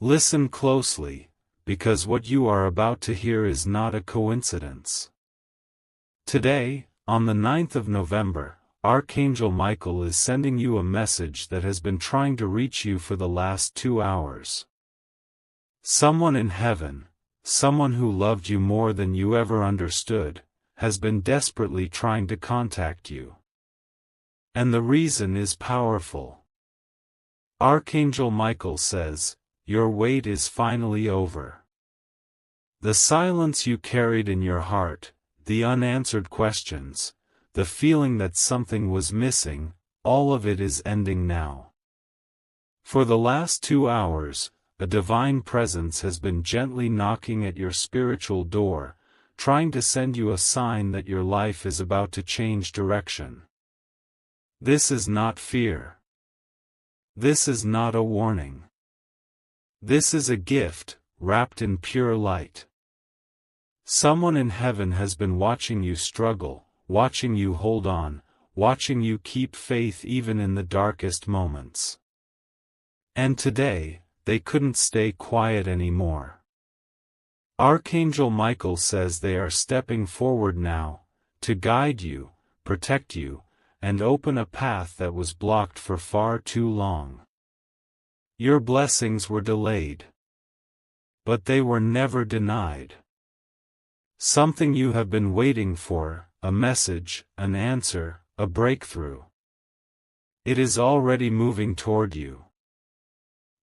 Listen closely, because what you are about to hear is not a coincidence. Today, on the 9th of November, Archangel Michael is sending you a message that has been trying to reach you for the last 2 hours. Someone in heaven, someone who loved you more than you ever understood, has been desperately trying to contact you. And the reason is powerful. Archangel Michael says, your wait is finally over. The silence you carried in your heart, the unanswered questions, the feeling that something was missing, all of it is ending now. For the last 2 hours, a divine presence has been gently knocking at your spiritual door, trying to send you a sign that your life is about to change direction. This is not fear. This is not a warning. This is a gift, wrapped in pure light. Someone in heaven has been watching you struggle, watching you hold on, watching you keep faith even in the darkest moments. And today, they couldn't stay quiet anymore. Archangel Michael says they are stepping forward now, to guide you, protect you, and open a path that was blocked for far too long. Your blessings were delayed. But they were never denied. Something you have been waiting for, a message, an answer, a breakthrough. It is already moving toward you.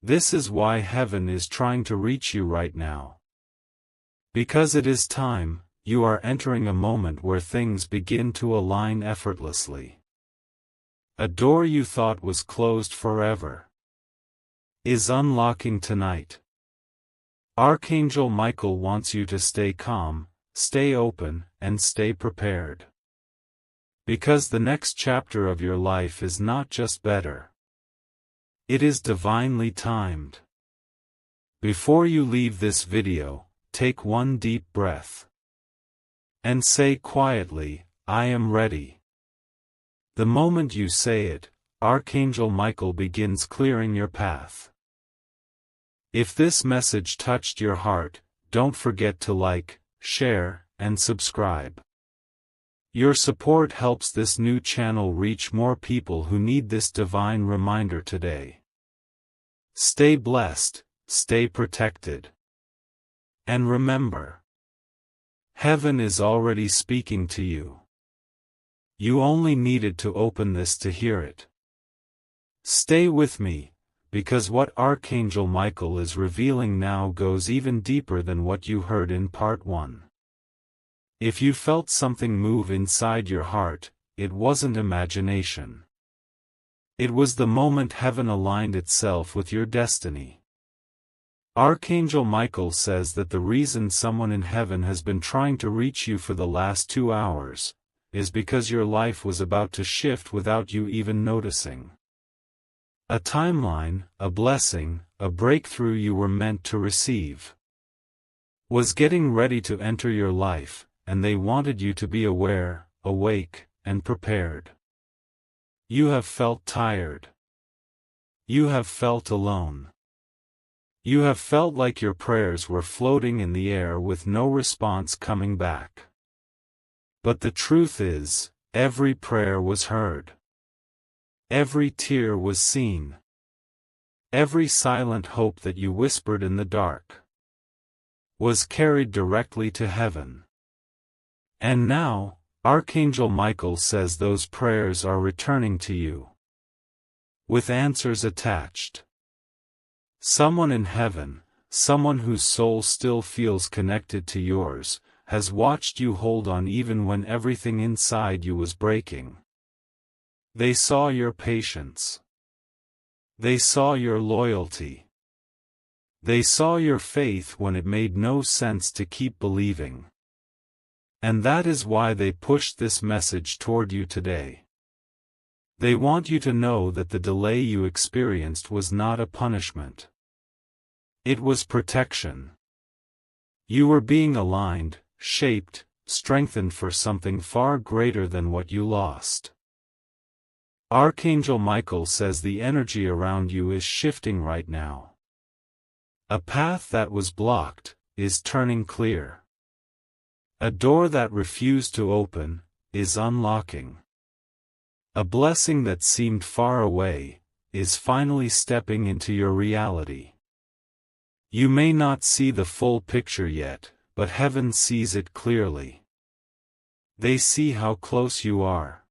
This is why heaven is trying to reach you right now. Because it is time, you are entering a moment where things begin to align effortlessly. A door you thought was closed forever is unlocking tonight. Archangel Michael wants you to stay calm, stay open, and stay prepared. Because the next chapter of your life is not just better. It is divinely timed. Before you leave this video, take one deep breath. And say quietly, I am ready. The moment you say it, Archangel Michael begins clearing your path. If this message touched your heart, don't forget to like, share, and subscribe. Your support helps this new channel reach more people who need this divine reminder today. Stay blessed, stay protected. And remember, heaven is already speaking to you. You only needed to open this to hear it. Stay with me, because what Archangel Michael is revealing now goes even deeper than what you heard in part 1. If you felt something move inside your heart, it wasn't imagination. It was the moment heaven aligned itself with your destiny. Archangel Michael says that the reason someone in heaven has been trying to reach you for the last 2 hours is because your life was about to shift without you even noticing. A timeline, a blessing, a breakthrough you were meant to receive was getting ready to enter your life, and they wanted you to be aware, awake, and prepared. You have felt tired. You have felt alone. You have felt like your prayers were floating in the air with no response coming back. But the truth is, every prayer was heard. Every tear was seen. Every silent hope that you whispered in the dark was carried directly to heaven. And now, Archangel Michael says those prayers are returning to you, with answers attached. Someone in heaven, someone whose soul still feels connected to yours, has watched you hold on even when everything inside you was breaking. They saw your patience. They saw your loyalty. They saw your faith when it made no sense to keep believing. And that is why they pushed this message toward you today. They want you to know that the delay you experienced was not a punishment. It was protection. You were being aligned, shaped, strengthened for something far greater than what you lost. Archangel Michael says the energy around you is shifting right now. A path that was blocked is turning clear. A door that refused to open is unlocking. A blessing that seemed far away is finally stepping into your reality. You may not see the full picture yet, but heaven sees it clearly. They see how close you are.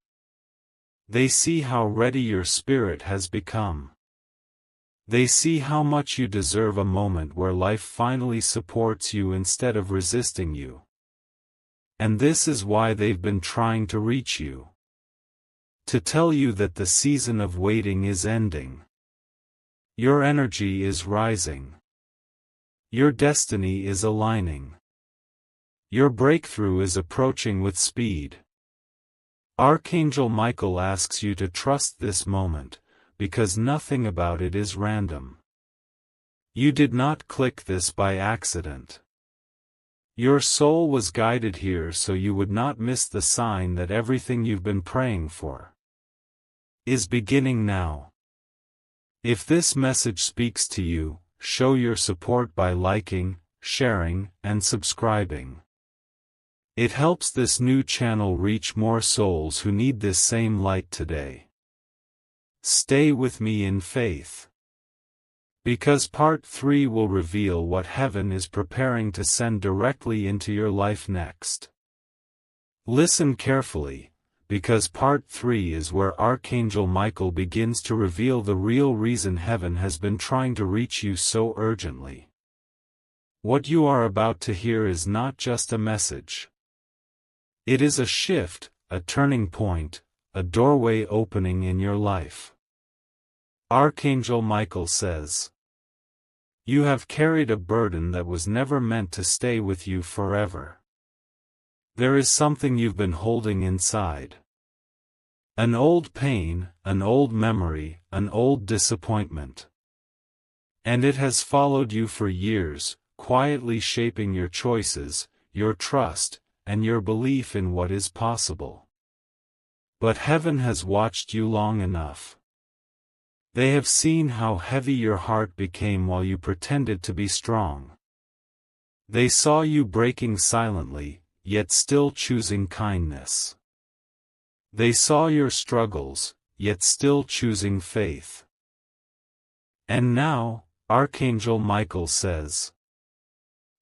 They see how ready your spirit has become. They see how much you deserve a moment where life finally supports you instead of resisting you. And this is why they've been trying to reach you. To tell you that the season of waiting is ending. Your energy is rising. Your destiny is aligning. Your breakthrough is approaching with speed. Archangel Michael asks you to trust this moment, because nothing about it is random. You did not click this by accident. Your soul was guided here so you would not miss the sign that everything you've been praying for is beginning now. If this message speaks to you, show your support by liking, sharing, and subscribing. It helps this new channel reach more souls who need this same light today. Stay with me in faith. Because part 3 will reveal what heaven is preparing to send directly into your life next. Listen carefully, because part 3 is where Archangel Michael begins to reveal the real reason heaven has been trying to reach you so urgently. What you are about to hear is not just a message. It is a shift, a turning point, a doorway opening in your life. Archangel Michael says, "You have carried a burden that was never meant to stay with you forever. There is something you've been holding inside. An old pain, an old memory, an old disappointment. And it has followed you for years, quietly shaping your choices, your trust, and your belief in what is possible. But heaven has watched you long enough. They have seen how heavy your heart became while you pretended to be strong. They saw you breaking silently, yet still choosing kindness. They saw your struggles, yet still choosing faith. And now, Archangel Michael says,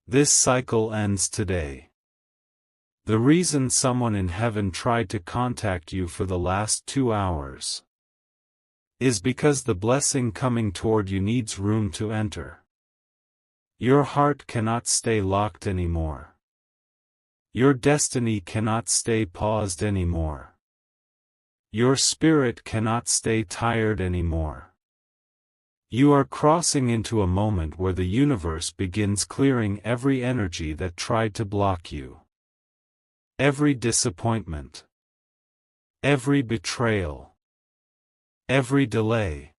this cycle ends today. The reason someone in heaven tried to contact you for the last 2 hours is because the blessing coming toward you needs room to enter. Your heart cannot stay locked anymore. Your destiny cannot stay paused anymore. Your spirit cannot stay tired anymore. You are crossing into a moment where the universe begins clearing every energy that tried to block you. Every disappointment. Every betrayal. Every delay.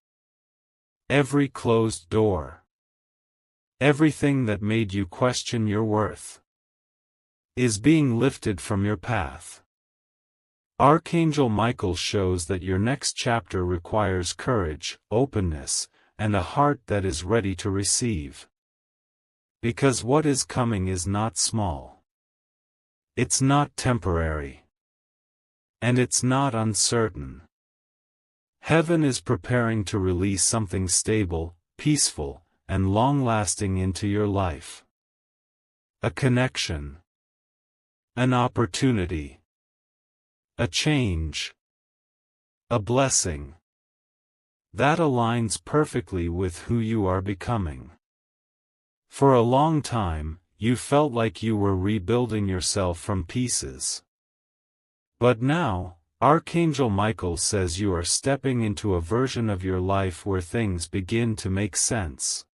Every closed door. Everything that made you question your worth is being lifted from your path. Archangel Michael shows that your next chapter requires courage, openness, and a heart that is ready to receive. Because what is coming is not small. It's not temporary. And it's not uncertain. Heaven is preparing to release something stable, peaceful, and long-lasting into your life. A connection. An opportunity. A change. A blessing. That aligns perfectly with who you are becoming. For a long time, you felt like you were rebuilding yourself from pieces. But now, Archangel Michael says you are stepping into a version of your life where things begin to make sense.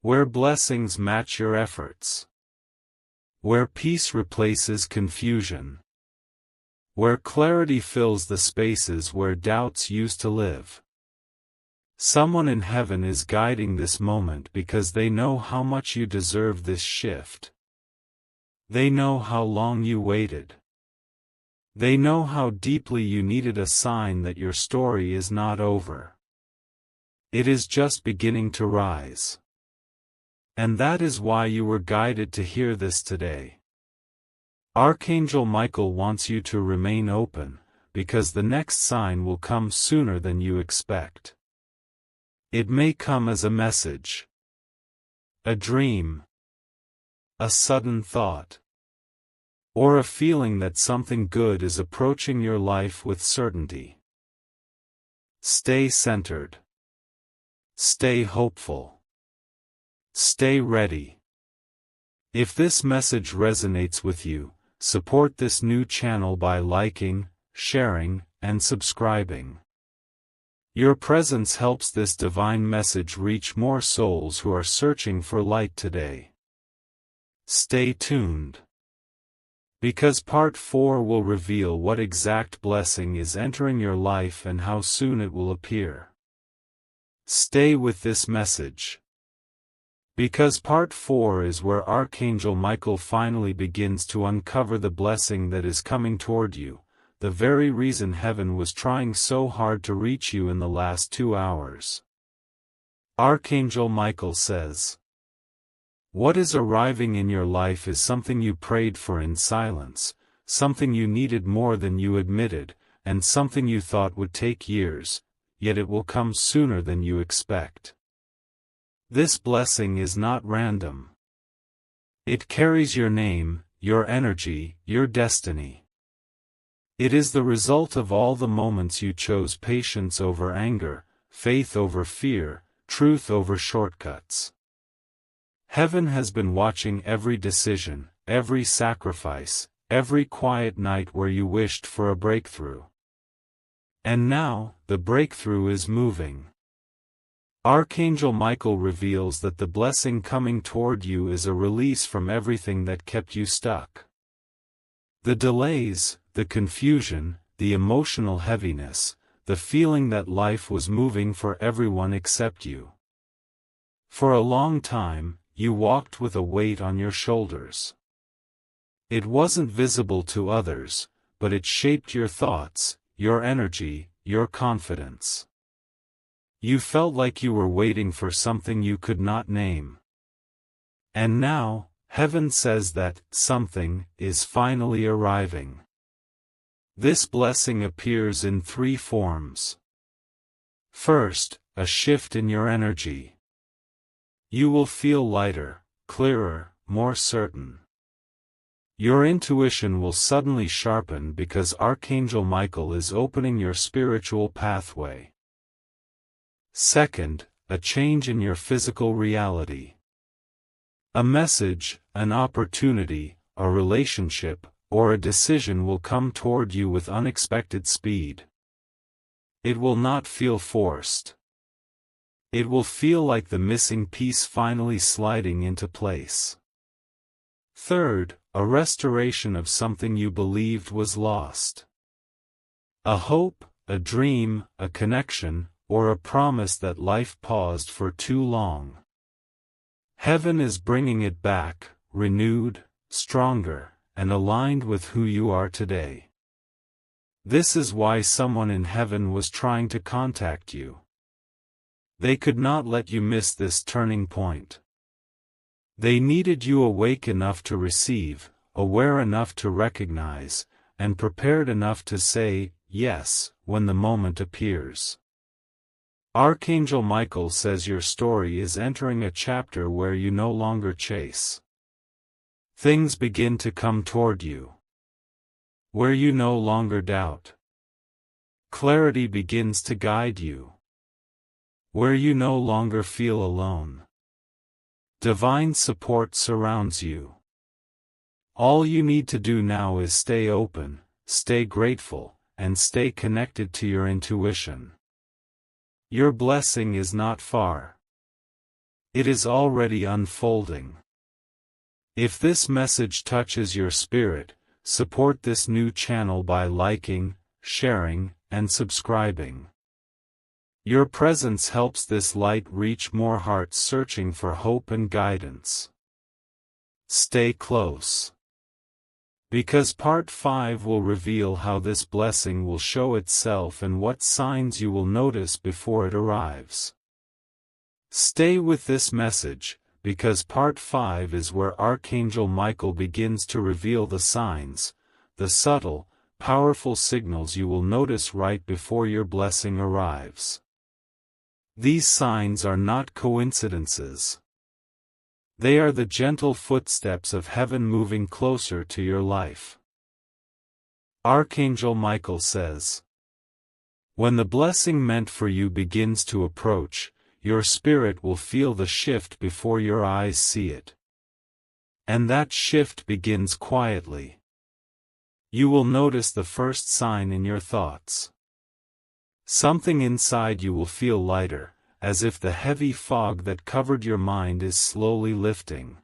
Where blessings match your efforts. Where peace replaces confusion. Where clarity fills the spaces where doubts used to live. Someone in heaven is guiding this moment because they know how much you deserve this shift. They know how long you waited. They know how deeply you needed a sign that your story is not over. It is just beginning to rise. And that is why you were guided to hear this today. Archangel Michael wants you to remain open, because the next sign will come sooner than you expect. It may come as a message, a dream, a sudden thought, or a feeling that something good is approaching your life with certainty. Stay centered. Stay hopeful. Stay ready. If this message resonates with you, support this new channel by liking, sharing, and subscribing. Your presence helps this divine message reach more souls who are searching for light today. Stay tuned, because part 4 will reveal what exact blessing is entering your life and how soon it will appear. Stay with this message, because part 4 is where Archangel Michael finally begins to uncover the blessing that is coming toward you, the very reason heaven was trying so hard to reach you in the last 2 hours. Archangel Michael says, what is arriving in your life is something you prayed for in silence, something you needed more than you admitted, and something you thought would take years, yet it will come sooner than you expect. This blessing is not random. It carries your name, your energy, your destiny. It is the result of all the moments you chose patience over anger, faith over fear, truth over shortcuts. Heaven has been watching every decision, every sacrifice, every quiet night where you wished for a breakthrough. And now, the breakthrough is moving. Archangel Michael reveals that the blessing coming toward you is a release from everything that kept you stuck. The delays, the confusion, the emotional heaviness, the feeling that life was moving for everyone except you. For a long time, you walked with a weight on your shoulders. It wasn't visible to others, but it shaped your thoughts, your energy, your confidence. You felt like you were waiting for something you could not name. And now, heaven says that something is finally arriving. This blessing appears in 3 forms. First, a shift in your energy. You will feel lighter, clearer, more certain. Your intuition will suddenly sharpen because Archangel Michael is opening your spiritual pathway. Second, a change in your physical reality. A message, an opportunity, a relationship, or a decision will come toward you with unexpected speed. It will not feel forced. It will feel like the missing piece finally sliding into place. Third, a restoration of something you believed was lost. A hope, a dream, a connection, or a promise that life paused for too long. Heaven is bringing it back, renewed, stronger, and aligned with who you are today. This is why someone in heaven was trying to contact you. They could not let you miss this turning point. They needed you awake enough to receive, aware enough to recognize, and prepared enough to say, yes, when the moment appears. Archangel Michael says your story is entering a chapter where you no longer chase. Things begin to come toward you, where you no longer doubt. Clarity begins to guide you, where you no longer feel alone. Divine support surrounds you. All you need to do now is stay open, stay grateful, and stay connected to your intuition. Your blessing is not far. It is already unfolding. If this message touches your spirit, support this new channel by liking, sharing, and subscribing. Your presence helps this light reach more hearts searching for hope and guidance. Stay close, because part 5 will reveal how this blessing will show itself and what signs you will notice before it arrives. Stay with this message, because part 5 is where Archangel Michael begins to reveal the signs, the subtle, powerful signals you will notice right before your blessing arrives. These signs are not coincidences. They are the gentle footsteps of heaven moving closer to your life. Archangel Michael says, when the blessing meant for you begins to approach, your spirit will feel the shift before your eyes see it. And that shift begins quietly. You will notice the first sign in your thoughts. Something inside you will feel lighter, as if the heavy fog that covered your mind is slowly lifting.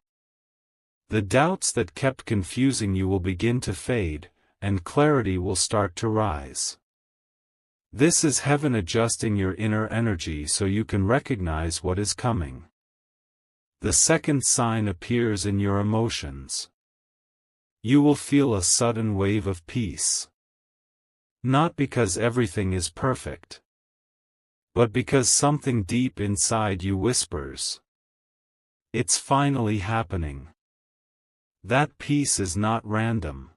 The doubts that kept confusing you will begin to fade, and clarity will start to rise. This is heaven adjusting your inner energy so you can recognize what is coming. The second sign appears in your emotions. You will feel a sudden wave of peace. Not because everything is perfect, but because something deep inside you whispers, it's finally happening. That peace is not random.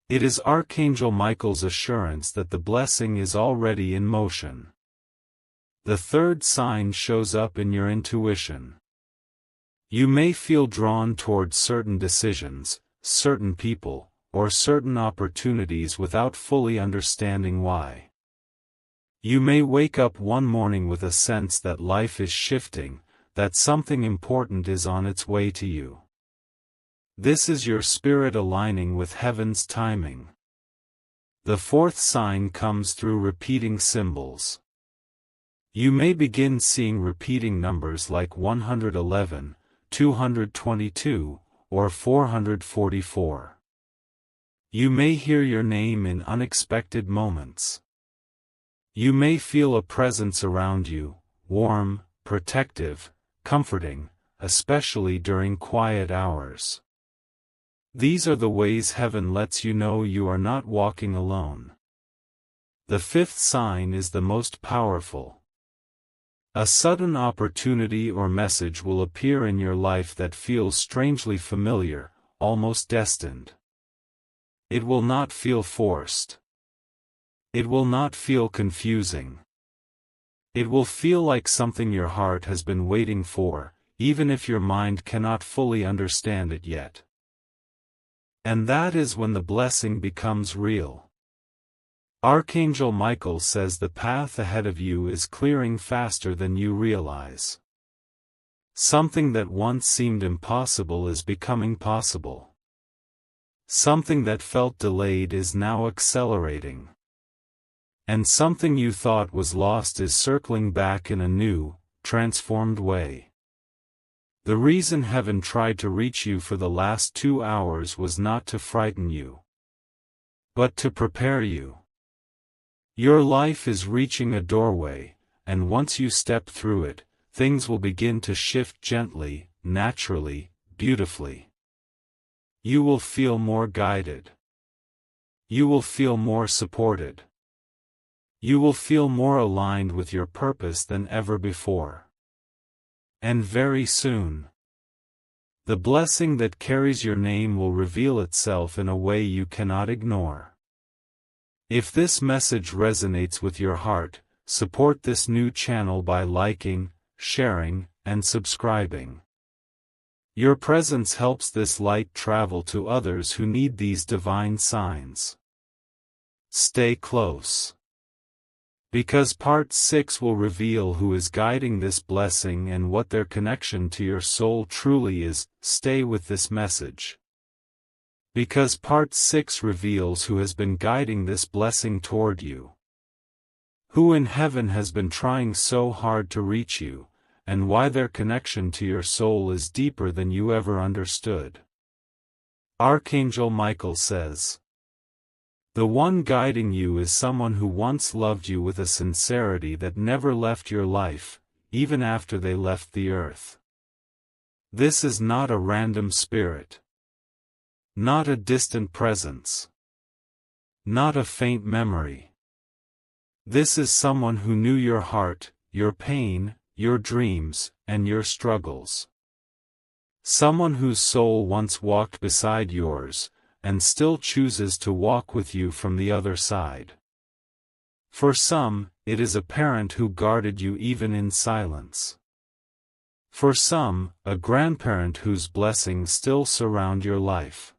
It is Archangel Michael's assurance that the blessing is already in motion. The third sign shows up in your intuition. You may feel drawn towards certain decisions, certain people, or certain opportunities without fully understanding why. You may wake up one morning with a sense that life is shifting, that something important is on its way to you. This is your spirit aligning with heaven's timing. The fourth sign comes through repeating symbols. You may begin seeing repeating numbers like 111, 222, or 444. You may hear your name in unexpected moments. You may feel a presence around you, warm, protective, comforting, especially during quiet hours. These are the ways heaven lets you know you are not walking alone. The fifth sign is the most powerful. A sudden opportunity or message will appear in your life that feels strangely familiar, almost destined. It will not feel forced. It will not feel confusing. It will feel like something your heart has been waiting for, even if your mind cannot fully understand it yet. And that is when the blessing becomes real. Archangel Michael says the path ahead of you is clearing faster than you realize. Something that once seemed impossible is becoming possible. Something that felt delayed is now accelerating. And something you thought was lost is circling back in a new, transformed way. The reason heaven tried to reach you for the last 2 hours was not to frighten you, but to prepare you. Your life is reaching a doorway, and once you step through it, things will begin to shift gently, naturally, beautifully. You will feel more guided. You will feel more supported. You will feel more aligned with your purpose than ever before. And very soon, the blessing that carries your name will reveal itself in a way you cannot ignore. If this message resonates with your heart, support this new channel by liking, sharing, and subscribing. Your presence helps this light travel to others who need these divine signs. Stay close. Because part 6 will reveal who is guiding this blessing and what their connection to your soul truly is. Stay with this message. Because part 6 reveals who has been guiding this blessing toward you. Who in heaven has been trying so hard to reach you, and why their connection to your soul is deeper than you ever understood. Archangel Michael says, the one guiding you is someone who once loved you with a sincerity that never left your life, even after they left the earth. This is not a random spirit. Not a distant presence. Not a faint memory. This is someone who knew your heart, your pain, your dreams, and your struggles. Someone whose soul once walked beside yours, and still chooses to walk with you from the other side. For some, it is a parent who guarded you even in silence. For some, a grandparent whose blessings still surround your life.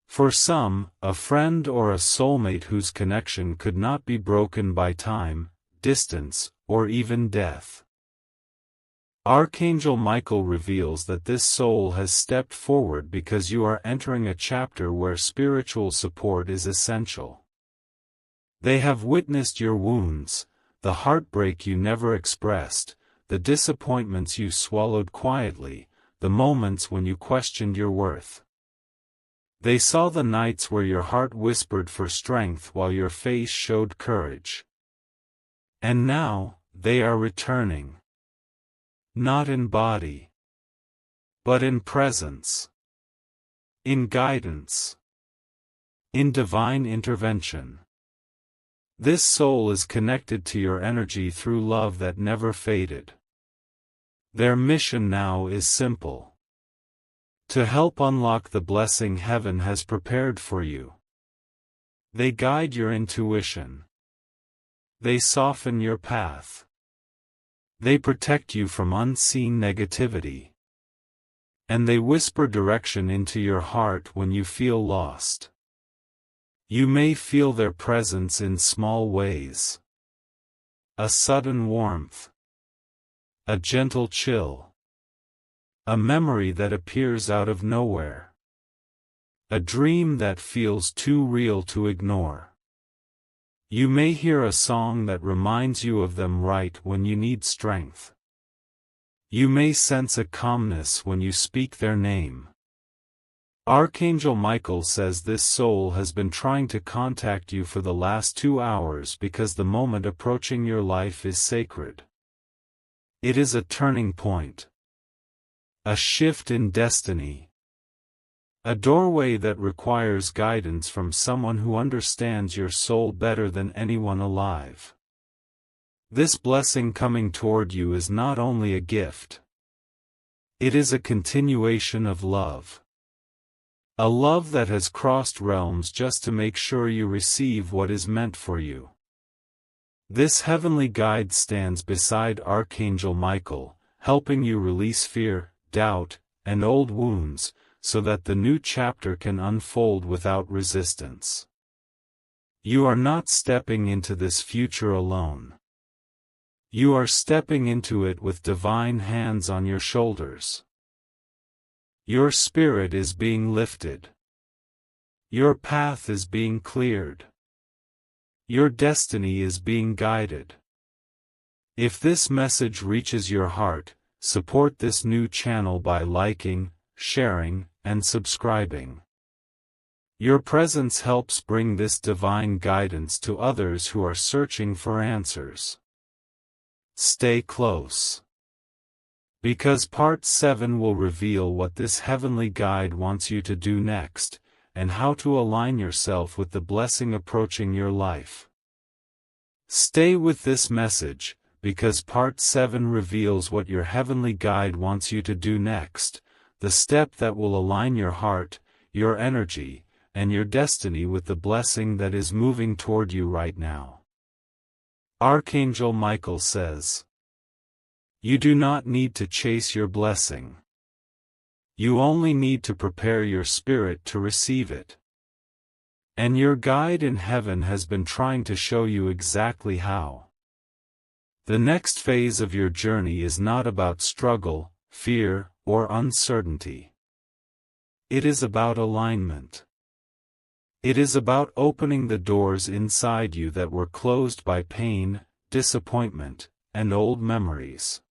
For some, a friend or a soulmate whose connection could not be broken by time, distance, or even death. Archangel Michael reveals that this soul has stepped forward because you are entering a chapter where spiritual support is essential. They have witnessed your wounds, the heartbreak you never expressed, the disappointments you swallowed quietly, the moments when you questioned your worth. They saw the nights where your heart whispered for strength while your face showed courage. And now, they are returning. Not in body, but in presence, in guidance, in divine intervention. This soul is connected to your energy through love that never faded. Their mission now is simple: to help unlock the blessing heaven has prepared for you. They guide your intuition. They soften your path. They protect you from unseen negativity. And they whisper direction into your heart when you feel lost. You may feel their presence in small ways. A sudden warmth. A gentle chill. A memory that appears out of nowhere. A dream that feels too real to ignore. You may hear a song that reminds you of them right when you need strength. You may sense a calmness when you speak their name. Archangel Michael says this soul has been trying to contact you for the last 2 hours because the moment approaching your life is sacred. It is a turning point. A shift in destiny. A doorway that requires guidance from someone who understands your soul better than anyone alive. This blessing coming toward you is not only a gift. It is a continuation of love. A love that has crossed realms just to make sure you receive what is meant for you. This heavenly guide stands beside Archangel Michael, helping you release fear, doubt, and old wounds, so that the new chapter can unfold without resistance. You are not stepping into this future alone. You are stepping into it with divine hands on your shoulders. Your spirit is being lifted. Your path is being cleared. Your destiny is being guided. If this message reaches your heart, support this new channel by liking, sharing, and subscribing. Your presence helps bring this divine guidance to others who are searching for answers. Stay close. Because Part 7 will reveal what this heavenly guide wants you to do next, and how to align yourself with the blessing approaching your life. Stay with this message, because Part 7 reveals what your heavenly guide wants you to do next, the step that will align your heart, your energy, and your destiny with the blessing that is moving toward you right now. Archangel Michael says, you do not need to chase your blessing. You only need to prepare your spirit to receive it. And your guide in heaven has been trying to show you exactly how. The next phase of your journey is not about struggle, fear, or uncertainty. It is about alignment. It is about opening the doors inside you that were closed by pain, disappointment, and old memories.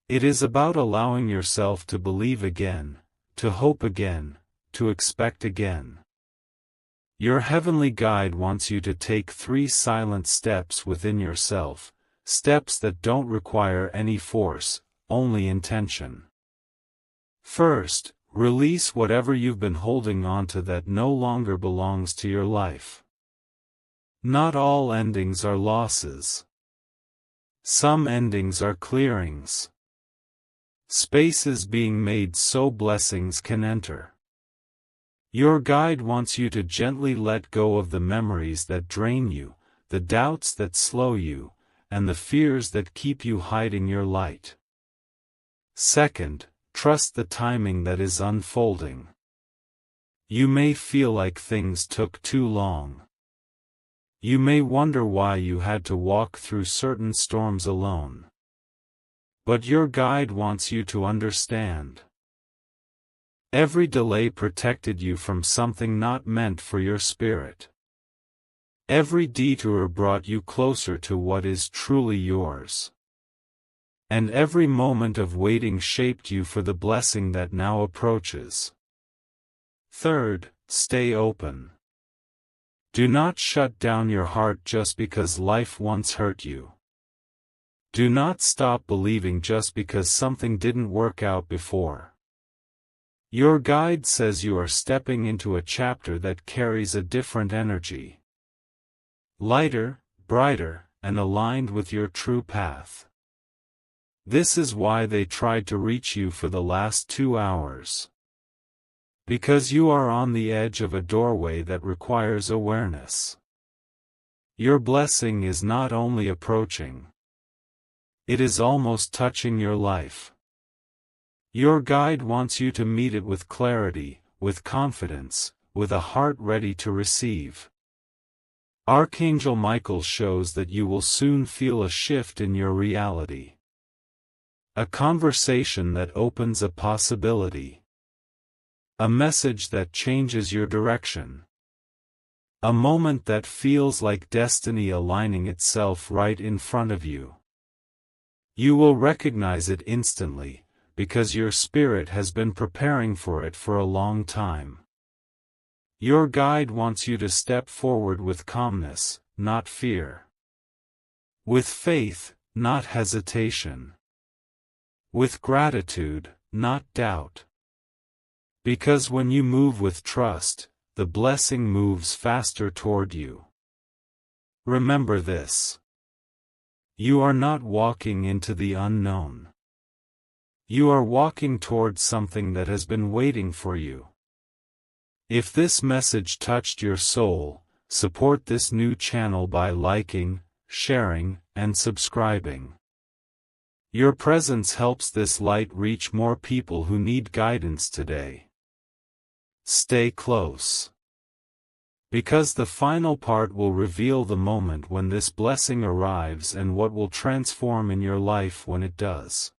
It is about allowing yourself to believe again, to hope again, to expect again. Your heavenly guide wants you to take 3 silent steps within yourself, steps that don't require any force, only intention. First, release whatever you've been holding onto that no longer belongs to your life. Not all endings are losses. Some endings are clearings. Space is being made so blessings can enter. Your guide wants you to gently let go of the memories that drain you, the doubts that slow you, and the fears that keep you hiding your light. Second, trust the timing that is unfolding. You may feel like things took too long. You may wonder why you had to walk through certain storms alone. But your guide wants you to understand. Every delay protected you from something not meant for your spirit. Every detour brought you closer to what is truly yours. And every moment of waiting shaped you for the blessing that now approaches. Third, stay open. Do not shut down your heart just because life once hurt you. Do not stop believing just because something didn't work out before. Your guide says you are stepping into a chapter that carries a different energy. Lighter, brighter, and aligned with your true path. This is why they tried to reach you for the last 2 hours. Because you are on the edge of a doorway that requires awareness. Your blessing is not only approaching. It is almost touching your life. Your guide wants you to meet it with clarity, with confidence, with a heart ready to receive. Archangel Michael shows that you will soon feel a shift in your reality. A conversation that opens a possibility. A message that changes your direction. A moment that feels like destiny aligning itself right in front of you. You will recognize it instantly, because your spirit has been preparing for it for a long time. Your guide wants you to step forward with calmness, not fear. With faith, not hesitation. With gratitude, not doubt. Because when you move with trust, the blessing moves faster toward you. Remember this. You are not walking into the unknown. You are walking towards something that has been waiting for you. If this message touched your soul, support this new channel by liking, sharing, and subscribing. Your presence helps this light reach more people who need guidance today. Stay close. Because the final part will reveal the moment when this blessing arrives and what will transform in your life when it does.